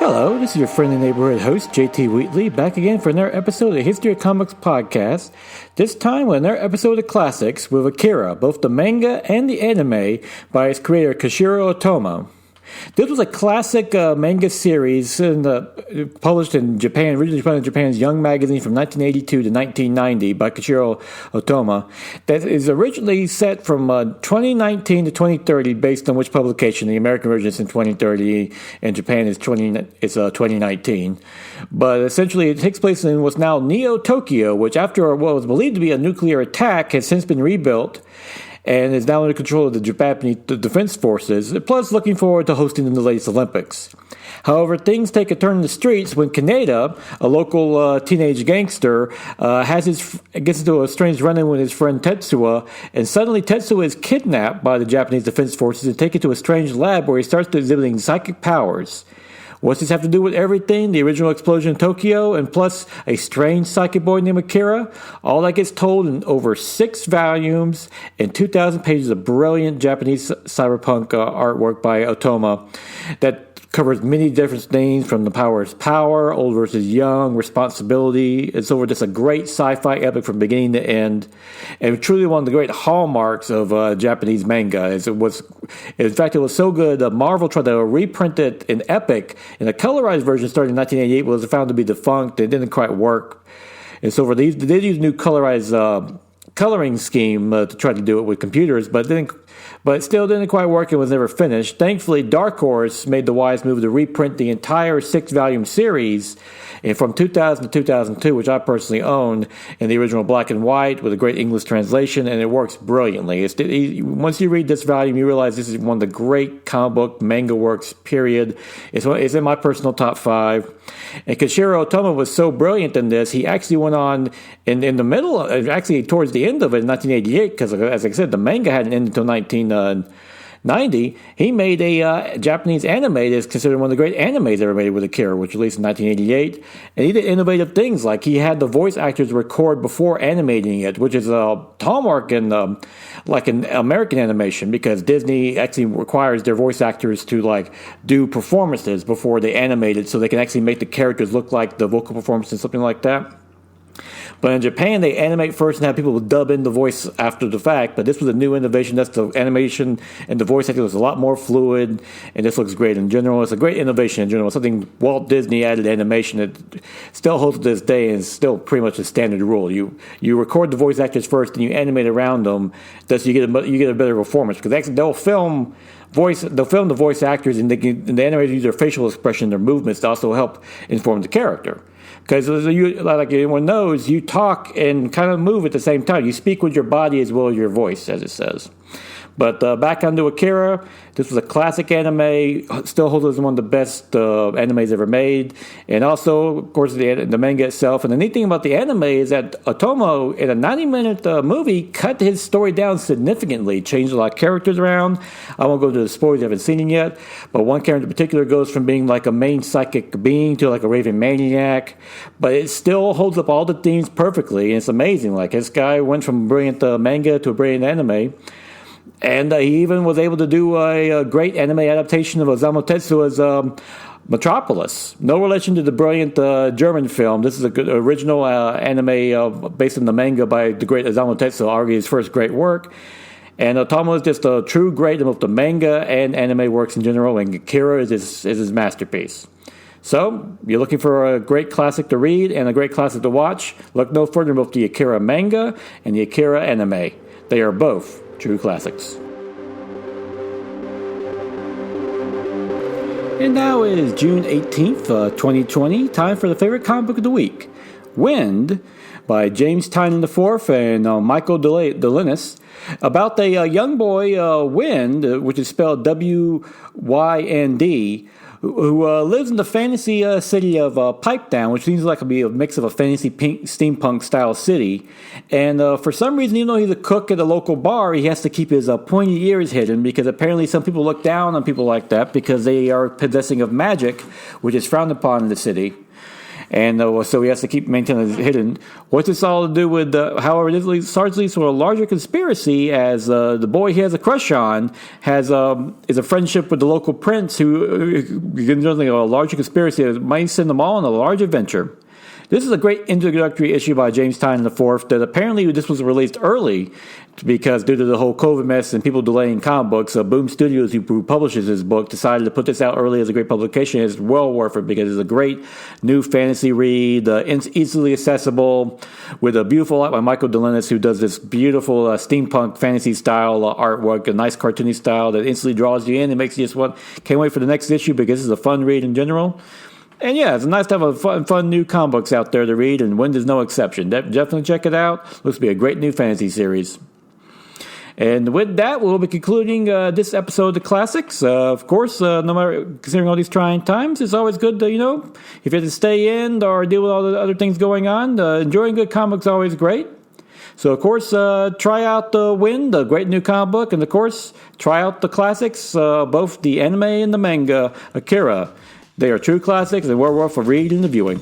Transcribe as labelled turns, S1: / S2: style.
S1: Hello, this is your friendly neighborhood host, JT Wheatley, back again for another episode of the History of Comics podcast. This time with another episode of Classics with Akira, both the manga and the anime by its creator, Katsuhiro Otomo. This was a classic manga series published in Japan, originally published in Japan's Young magazine from 1982 to 1990 by Katsuhiro Otomo. That is originally set from 2019 to 2030 based on which publication. The American version is in 2030 and Japan is 2019. But essentially it takes place in what's now Neo-Tokyo, which after what was believed to be a nuclear attack has since been rebuilt and is now under control of the Japanese Defense Forces, plus looking forward to hosting the latest Olympics. However, things take a turn in the streets when Kaneda, a local teenage gangster, gets into a strange run-in with his friend Tetsuya, and suddenly Tetsuya is kidnapped by the Japanese Defense Forces and taken to a strange lab where he starts exhibiting psychic powers. What's this have to do with everything? The original explosion in Tokyo, and plus a strange psychic boy named Akira? All that gets told in over 6 volumes and 2,000 pages of brilliant Japanese cyberpunk artwork by Otomo that covers many different things from the power is power, old versus young, responsibility. It's over just a great sci-fi epic from beginning to end, and truly one of the great hallmarks of Japanese manga. In fact, it was so good that Marvel tried to reprint it in Epic in a colorized version starting in 1988, but was found to be defunct. It didn't quite work, and so they used a new colorized coloring scheme to try to do it with computers, but it still didn't quite work and was never finished. Thankfully, Dark Horse made the wise move to reprint the entire 6-volume series from 2000 to 2002, which I personally owned, in the original black and white with a great English translation, and it works brilliantly. Once you read this volume, you realize this is one of the great comic book manga works, period. It's in my personal top 5. And Katsuhiro Otomo was so brilliant in this, he actually went on in the middle, actually towards the end of it in 1988, because as I said, the manga hadn't ended until 1990. He made a Japanese anime that is considered one of the great animes ever made with Akira, which released in 1988. And he did innovative things, like he had the voice actors record before animating it, which is a hallmark in like an American animation, because Disney actually requires their voice actors to do performances before they animate it, so they can actually make the characters look like the vocal performance and something like that. But in Japan, they animate first and have people dub in the voice after the fact. But this was a new innovation. That's the animation and the voice acting was a lot more fluid, and this looks great in general. It's a great innovation in general. Something Walt Disney added to animation that still holds to this day and is still pretty much a standard rule. You record the voice actors first, and you animate around them, thus you get a better performance. Because actually they'll film the voice actors, and the animators use their facial expression, their movements to also help inform the character. Because like everyone knows, you talk and kind of move at the same time. You speak with your body as well as your voice, as it says. But back onto Akira, this was a classic anime, still holds as one of the best animes ever made. And also, of course, the manga itself. And the neat thing about the anime is that Otomo, in a 90-minute movie, cut his story down significantly, changed a lot of characters around. I won't go into the spoilers, you haven't seen it yet. But one character in particular goes from being like a main psychic being to like a raving maniac. But it still holds up all the themes perfectly. And it's amazing. Like, this guy went from brilliant manga to a brilliant anime. And he even was able to do a great anime adaptation of Osamu Tetsuya's Metropolis. No relation to the brilliant German film. This is a good original anime based on the manga by the great Osamu Tetsuya, arguably his first great work. And Otomo is just a true great in both the manga and anime works in general, and Akira is his masterpiece. So, you're looking for a great classic to read and a great classic to watch, look no further than both the Akira manga and the Akira anime. They are both true classics. And now it is June 18th, 2020. Time for the favorite comic book of the week. Wind by James Tynion IV and Michael Delinis. About a young boy, Wind, which is spelled W-Y-N-D, who lives in the fantasy city of Pipedown, which seems like it'll be a mix of a fantasy steampunk style city. And for some reason, even though he's a cook at a local bar, he has to keep his pointy ears hidden, because apparently some people look down on people like that because they are possessing of magic, which is frowned upon in the city. And so he has to keep maintaining it hidden. What's this all to do with, however, this starts leads to a larger conspiracy as the boy he has a crush on is a friendship with the local prince who begins a larger conspiracy that might send them all on a large adventure. This is a great introductory issue by James Tynion IV that apparently this was released early because due to the whole COVID mess and people delaying comic books, Boom Studios, who publishes this book, decided to put this out early as a great publication. It's well worth it because it's a great new fantasy read, easily accessible, with a beautiful art by Michael Delinas, who does this beautiful steampunk fantasy style artwork, a nice cartoony style that instantly draws you in and makes you just can't wait for the next issue because this is a fun read in general. And yeah, it's nice to have fun new comic books out there to read, and Wind is no exception. Definitely check it out. Looks to be a great new fantasy series. And with that, we'll be concluding this episode of the Classics. Of course, no matter considering all these trying times, it's always good to, if you have to stay in or deal with all the other things going on, enjoying good comics is always great. So, of course, try out Wind, a great new comic book, and, of course, try out the classics, both the anime and the manga, Akira. They are true classics and well worth a read and the viewing.